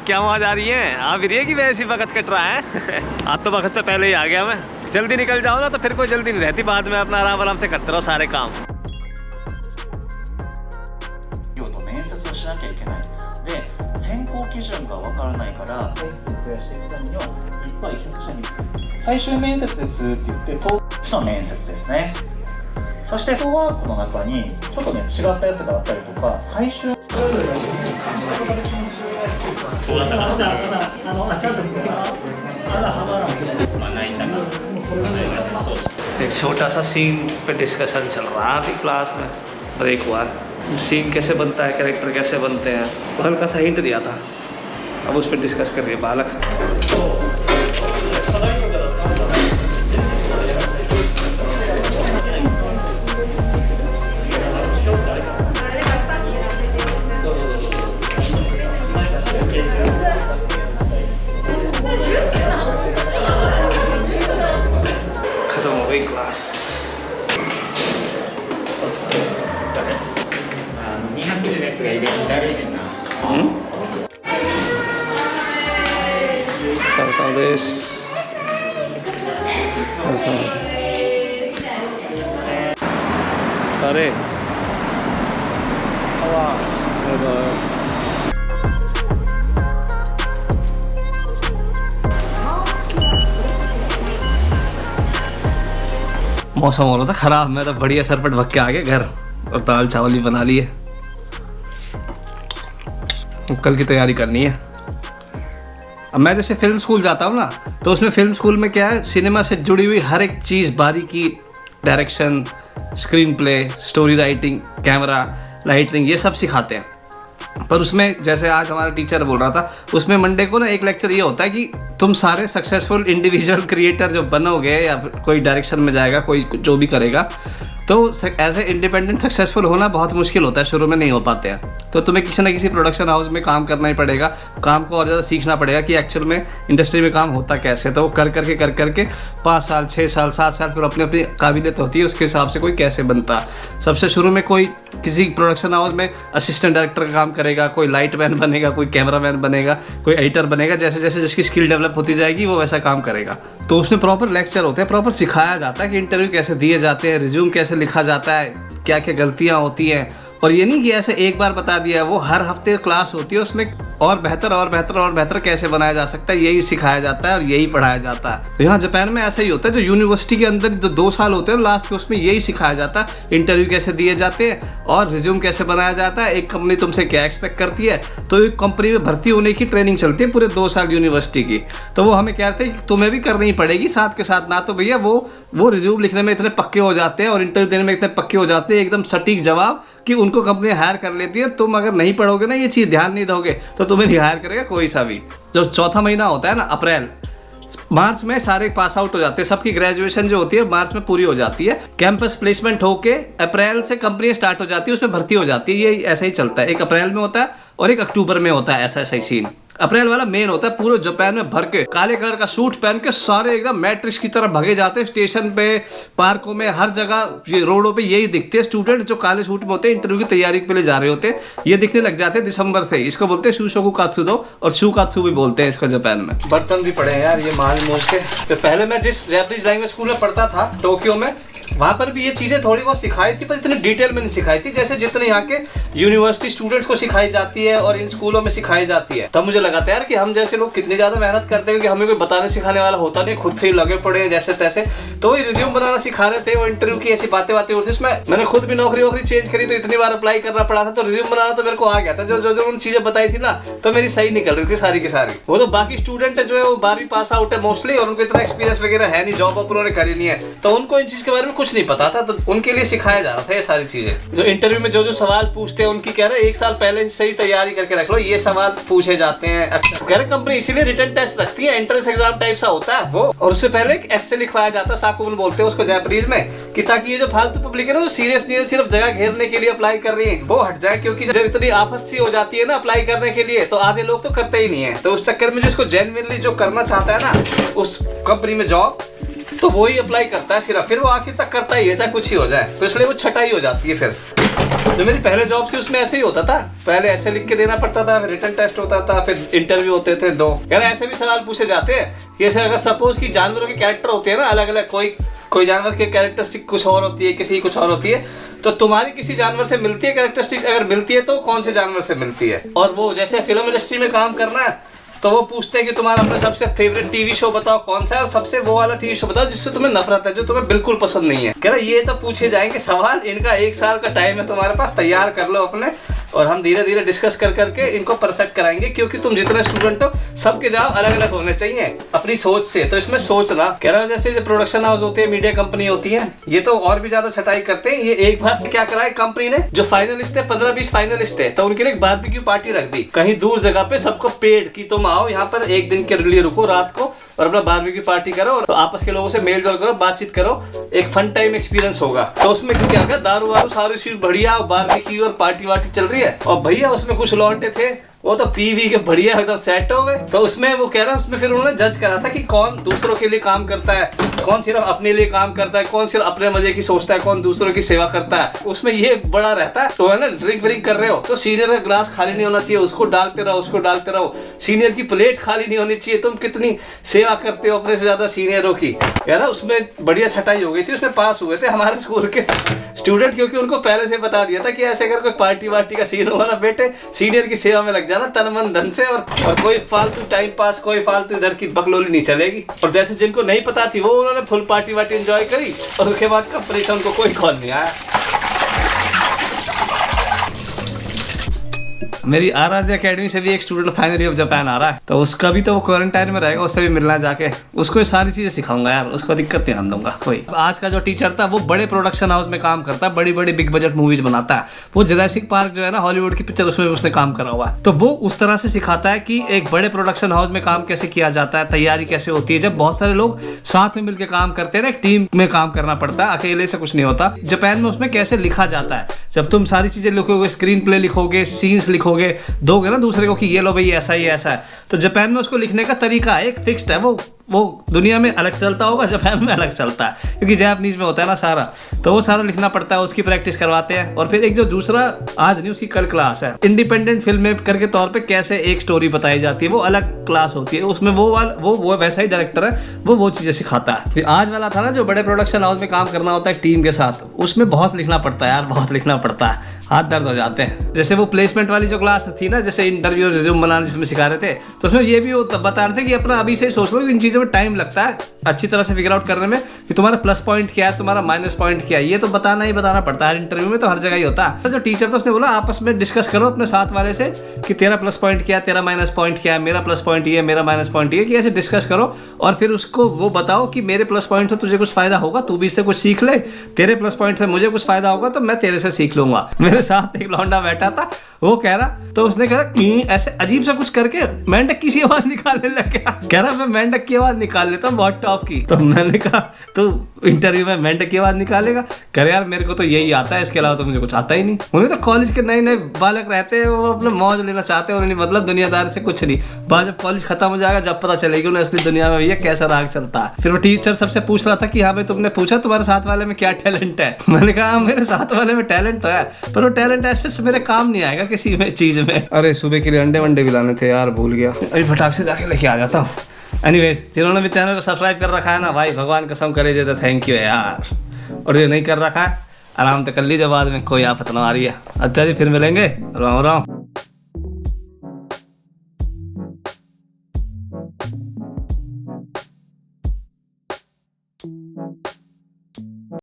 क्या आवाज आ रही है? आ भी रही है कि वैसे ही वक्त कट रहा है? आज तो वक्त से पहले ही आ गया मैं। जल्दी निकल जाओ ना तो फिर कोई जल्दी नहीं रहती, बाद में अपना आराम आराम से करते रहो सारे काम। 面接をしなきゃいけないで選考基準がわからないから回数増やしていくためにはいっぱい100社に最終面接ですって言って当日の面接ですね。そしてソワークの中にちょっとね違ったやつがあったりとか最終 एक छोटा सा सीन पे डिस्कशन चल रहा है अभी क्लास में, ब्रेक हुआ है। सीन कैसे बनता है, कैरेक्टर कैसे बनते हैं, हल्का सा हिंट दिया था, अब उस पर डिस्कस कर रही है बालक। खत्म हो गई क्लास। 200字のやつが意外にだるいねんな。 そうです。疲れ。मौसम हो रहा था खराब, मैं तो बढ़िया सरपट भग के आ गया घर और दाल चावल भी बना लिए। कल की तैयारी करनी है। अब मैं जैसे फिल्म स्कूल जाता हूँ ना, तो उसमें फिल्म स्कूल में क्या है, सिनेमा से जुड़ी हुई हर एक चीज़, बारीकी, direction, screen play, story writing, camera, lighting, ये सब सिखाते हैं। पर उसमें जैसे आज हमारा टीचर बोल रहा था, उसमें मंडे को ना एक लेक्चर ये होता है कि तुम सारे सक्सेसफुल इंडिविजुअल क्रिएटर जो बनोगे या फिर कोई डायरेक्शन में जाएगा, कोई जो भी करेगा, तो ऐसे इंडिपेंडेंट सक्सेसफुल होना बहुत मुश्किल होता है, शुरू में नहीं हो पाते हैं। तो तुम्हें किसी ना किसी प्रोडक्शन हाउस में काम करना ही पड़ेगा, काम को और ज़्यादा सीखना पड़ेगा कि एक्चुअल में इंडस्ट्री में काम होता कैसे। तो वो कर करके 5 साल 6 साल 7 साल फिर अपनी अपनी काबिलियत होती है, उसके हिसाब से कोई कैसे बनता। सबसे शुरू में कोई किसी प्रोडक्शन हाउस में असिस्टेंट डायरेक्टर का काम करेगा, कोई लाइट मैन बनेगा, कोई कैमरा मैन बनेगा, कोई एडिटर बनेगा, जैसे जैसे जिसकी स्किल डेवलप होती जाएगी वो वैसा काम करेगा। तो उसमें प्रॉपर लेक्चर होते हैं, प्रॉपर सिखाया जाता है कि इंटरव्यू कैसे दिए जाते हैं, रिज्यूम कैसे लिखा जाता है, क्या क्या गलतियाँ होती हैं। और ये नहीं कि ऐसे एक बार बता दिया, वो हर हफ्ते क्लास होती है, उसमें और बेहतर और बेहतर और बेहतर कैसे बनाया जा सकता है यही सिखाया जाता है और यही पढ़ाया जाता है। तो यहाँ जापान में ऐसा ही होता है, जो यूनिवर्सिटी के अंदर जो 2 साल होते हैं लास्ट के, उसमें यही सिखाया जाता है, इंटरव्यू कैसे दिए जाते हैं और रिज्यूम कैसे बनाया जाता है, एक कंपनी तुमसे क्या एक्सपेक्ट करती है। तो एक कंपनी में भर्ती होने की ट्रेनिंग चलती है पूरे 2 साल यूनिवर्सिटी की। तो वो हमें कहते हैं कि तुम्हें भी करनी पड़ेगी साथ के साथ। ना तो भैया वो रिज्यूम लिखने में इतने पक्के हो जाते हैं और इंटरव्यू देने में इतने पक्के हो जाते हैं, एकदम सटीक जवाब कि उनको कंपनी हायर कर लेती है। तुम अगर नहीं पढ़ोगे ना, ये चीज़ ध्यान नहीं दोगे, तो तुम्हें नहीं हायर करेगा कोई सा भी। जो चौथा महीना होता है ना, अप्रैल, मार्च में सारे पास आउट हो जाते हैं, सबकी ग्रेजुएशन जो होती है मार्च में पूरी हो जाती है। कैंपस प्लेसमेंट होके अप्रैल से कंपनी स्टार्ट हो जाती है, उसमें भर्ती हो जाती है। ये ऐसा ही चलता है, एक अप्रैल में होता है और एक अक्टूबर में होता है, ऐसा ऐसा ही सीन। अप्रैल वाला मेन होता है, पूरे जापान में भर के काले कलर का सूट पहन के सारे एकदम मैट्रिक्स की तरह भगे जाते हैं, स्टेशन पे, पार्कों में, हर जगह, ये रोडों पे यही दिखते हैं स्टूडेंट जो काले सूट में होते हैं, इंटरव्यू की तैयारी के लिए जा रहे होते हैं। ये दिखने लग जाते हैं दिसंबर से। इसको बोलते हैं शूशोकु कात्सुदो और शूकात्सु भी बोलते हैं इसका जापान में। बर्तन भी पड़े हैं यार ये मांज मूंज के। तो पहले मैं जिस जापानीज लैंग्वेज स्कूल में पढ़ता था टोक्यो में, वहाँ पर भी ये चीज़ें थोड़ी बहुत सिखाई थी, पर इतनी डिटेल में नहीं सिखाई थी जैसे जितने यहाँ के यूनिवर्सिटी स्टूडेंट्स को सिखाई जाती है और इन स्कूलों में सिखाई जाती है। तब मुझे लगा था यार कि हम जैसे लोग कितनी ज़्यादा मेहनत करते हैं कि हमें कोई बताने सिखाने वाला होता नहीं, खुद से ही लगे पड़े हैं जैसे तैसे। तो वो रिज्यूम बनाना सिखा रहे थे, वो इंटरव्यू की ऐसी बातें होती थी उसमें। मैंने खुद भी नौकरी चेंज करी तो इतनी बार अप्लाई करना पड़ा था, तो रिज्यूम बनाना तो मेरे को आ गया था। जो उन चीज़ें बताई थी ना, तो मेरी सही निकल रही थी सारी की सारी। वो तो बाकी स्टूडेंट जो है वो 12वीं पास आउट है मोस्टली, और उनको इतना एक्सपीरियंस वगैरह है नहीं, जॉब उन्होंने करी नहीं है, तो उनको इन चीज़ के बारे में कुछ नहीं पता था। तो उनके लिए सिखाया जा रहा था ये सारी चीजें। जो इंटरव्यू में जो सवाल पूछते हैं उनकी कह रहे हैं 1 साल पहले सही तैयारी करके रख लो, ये सवाल पूछे जाते हैं। अच्छा कह रहे कंपनी इसीलिए रिटन टेस्ट रखती है, एंट्रेंस एग्जाम टाइप सा होता है वो, और उससे पहले एक एस्से लिखवाया जाता है, साकुबन बोलते हैं उसको जापानीज में, कि ताकि ये जो फालतू पब्लिक है ना, जो सीरियस नहीं है, सिर्फ जगह घेरने के लिए अप्लाई कर रही है, वो हट जाए। क्योंकि जब इतनी आफत सी हो जाती है ना अप्लाई करने के लिए, तो आधे लोग तो करते ही नहीं है। तो उस चक्कर में जिसको जेन्युइनली जो करना चाहता है ना उस कंपनी में जॉब, तो वो ही अप्लाई करता है सिर्फ, फिर वो आखिर तक करता ही है चाहे कुछ ही हो जाए, तो इसलिए वो छटाई हो जाती है फिर। जो मेरी पहले जॉब थी उसमें ऐसे ही होता था, पहले ऐसे लिख के देना पड़ता था, फिर रिटन टेस्ट होता था, फिर इंटरव्यू होते थे 2। यार ऐसे भी सवाल पूछे जाते हैं, जैसे अगर सपोज कि जानवरों के कैरेक्टर होते हैं ना अलग अलग, कोई जानवर के कैरेक्टरिस्टिक कुछ और होती है, किसी की कुछ और होती है, तो तुम्हारी किसी जानवर से मिलती है कैरेक्टरिस्टिक्स, अगर मिलती है तो कौन से जानवर से मिलती है। और वो जैसे फिल्म इंडस्ट्री में काम करना है तो वो पूछते हैं कि तुम्हारा अपना सबसे फेवरेट टीवी शो बताओ कौन सा है, और सबसे वो वाला टीवी शो बताओ जिससे तुम्हें नफरत है, जो तुम्हें बिल्कुल पसंद नहीं है। कह रहा ये तो पूछे जाएंगे सवाल, इनका 1 साल का टाइम है तुम्हारे पास, तैयार कर लो अपने, और हम धीरे धीरे डिस्कस कर करके इनको परफेक्ट कराएंगे, क्योंकि तुम जितने स्टूडेंट हो सबके जवाब अलग अलग होने चाहिए अपनी सोच से। तो इसमें सोचना, कह रहा हूँ जैसे जो प्रोडक्शन हाउस होते हैं, मीडिया कंपनी होती है, ये तो और भी ज्यादा छटाई करते हैं। ये एक बार क्या करा है कंपनी ने, जो फाइनलिस्ट है 15-20 फाइनलिस्ट है, तो उनके लिए एक बारबेक्यू पार्टी रख दी कहीं दूर जगह पे, सबको पेड कि तुम आओ यहाँ पर 1 दिन के लिए रुको रात को और अपना बारबेक्यू पार्टी करो, और तो आपस के लोगों से मेल जोल करो, बातचीत करो, एक फन टाइम एक्सपीरियंस होगा। तो उसमें क्या क्या दारू वारू सारी चीज बढ़िया, बारबेक्यू और पार्टी वार्टी चल रही है, और भैया उसमें कुछ लौंडे थे वो तो पी के बढ़िया एकदम सेट हो गए। तो उसमें वो कह रहा है, उसमें फिर उन्होंने जज करा था कि कौन दूसरों के लिए काम करता है, कौन सिर्फ अपने लिए काम करता है, कौन सिर्फ अपने मजे की सोचता है, कौन दूसरों की सेवा करता है। उसमें ये बड़ा रहता है। तो है ना, ड्रिंक व्रिंक कर रहे हो तो सीनियर का ग्लास खाली नहीं होना चाहिए, उसको डालते रहो, उसको डालते रहो। सीनियर की प्लेट खाली नहीं होनी चाहिए। तुम कितनी सेवा करते हो अपने से ज्यादा सीनियरों की, है ना। उसमें बढ़िया छटाई हो गई थी, उसमें पास हुए थे हमारे स्कूल के स्टूडेंट, क्योंकि उनको पहले से बता दिया था कि ऐसे अगर कोई पार्टी वार्टी का सीन होगा ना बेटे, सीनियर की सेवा में लग जाना तन मन धन से, और कोई फालतू टाइम पास, कोई फालतू इधर की बकलोली नहीं चलेगी। और जैसे जिनको नहीं पता थी वो उन्होंने फुल पार्टी वार्टी एंजॉय करी, और उसके बाद कंपनी से उनको कोई कॉल नहीं आया। मेरी आरआरजे एकेडमी से भी एक student final year of Japan आ रहा है, तो उसका भी तो वो क्वारंटाइन में रहेगा, उससे भी मिलना जाके, उसको ये सारी चीजें सिखाऊंगा यार, उसको दिक्कत नहीं आने दूंगा कोई। आज का जो टीचर था वो बड़े प्रोडक्शन हाउस में काम करता है, बड़ी बड़ी बिग बजट मूवीज बनाता है। वो जुरासिक पार्क जो है ना हॉलीवुड की पिक्चर, उसमें उसने काम करा हुआ है। तो वो उस तरह से सिखाता है कि एक बड़े प्रोडक्शन हाउस में काम कैसे किया जाता है, तैयारी कैसे होती है, जब बहुत सारे लोग साथ में मिलकर काम करते हैं ना, एक टीम में काम करना पड़ता है, अकेले से कुछ नहीं होता। जापान में उसमें कैसे लिखा जाता है, जब तुम सारी चीजें लिखोगे, स्क्रीन प्ले लिखोगे, सीन्स लिखोगे, दोगे ना दूसरे को कि ये लो भाई ऐसा ही ऐसा है, तो जापान में उसको लिखने का तरीका एक फिक्स्ड है। वो दुनिया में अलग चलता होगा, जापान में अलग चलता है, क्योंकि जापानीज में होता है ना सारा, तो वो सारा लिखना पड़ता है, उसकी प्रैक्टिस करवाते हैं। और फिर एक जो दूसरा, आज नहीं उसकी कल क्लास है, इंडिपेंडेंट फिल्म मेकर के तौर पे कैसे एक स्टोरी बताई जाती है, वो अलग क्लास होती है। उसमें वो वैसा ही डायरेक्टर है, वो चीजें सिखाता है। फिर आज वाला था ना जो बड़े प्रोडक्शन हाउस में काम करना होता है टीम के साथ, उसमें बहुत लिखना पड़ता है यार, बहुत लिखना पड़ता है, हाथ दर्द हो जाते हैं। जैसे वो प्लेसमेंट वाली जो क्लास थी ना, जैसे इंटरव्यू रिज्यूम बनाने जिसमें सिखा रहे थे, तो उसमें ये भी वो बता रहे थे कि अपना अभी से सोच लो, इन चीज़ों में टाइम लगता है अच्छी तरह से फिगर आउट करने में कि तुम्हारा प्लस पॉइंट क्या है, तुम्हारा माइनस पॉइंट क्या है, ये तो बताना ही बताना पड़ता है इंटरव्यू में, तो हर जगह ही होता है। तो जो टीचर था उसने बोला आपस में डिस्कस करो अपने साथ वाले से कि तेरा प्लस पॉइंट क्या है, तेरा माइनस पॉइंट क्या है, मेरा प्लस पॉइंट ये, मेरा माइनस पॉइंट ये, कि ऐसे डिस्कस करो, और फिर उसको वो बताओ कि मेरे प्लस पॉइंट से तुझे कुछ फायदा होगा, तू भी इससे कुछ सीख ले, तेरे प्लस पॉइंट से मुझे कुछ फायदा होगा तो मैं तेरे से सीख लूंगा। मेरे साथ एक लौंडा बैठा था, वो कह रहा, तो उसने कहा ऐसे अजीब सा कुछ करके मेंढक की सी आवाज निकालने लग गया। कह रहा मैं मेंढक की आवाज निकाल लेता हूँ बहुत टॉप की। तो मैंने कहा तो इंटरव्यू में मेंढक की आवाज निकालेगा? कह रहा यार मेरे को तो यही आता है, इसके अलावा तो मुझे कुछ आता ही नहीं। उन्हें तो कॉलेज के नए नए बालक रहते हैं, वो अपना मौज लेना चाहते हैं, उन्हें मतलब दुनियादारी से कुछ नहीं। बाद जब कॉलेज खत्म हो जाएगा जब पता चलेगी उन्हें असली दुनिया में भैया कैसा राग चलता है। फिर वो टीचर सबसे पूछ रहा था कि हाँ भाई तुमने पूछा तुम्हारे साथ वाले में क्या टैलेंट है? मैंने कहा मेरे साथ वाले में टैलेंट तो है, पर वो टैलेंट ऐसे मेरे काम नहीं आएगा किसी में चीज में। अरे सुबह के लिए अंडे वंडे भी लाने थे यार, भूल गया, अभी फटाक से जाके लेके आ जाता हूँ। एनीवेज, जिन्होंने भी चैनल को सब्सक्राइब कर रखा है ना भाई, भगवान कसम करे जाए तो थैंक यू यार, और जो नहीं कर रखा है आराम से कर लीजिए, बाद में कोई आफत ना आ रही है। अच्छा जी, फिर मिलेंगे, राम राम।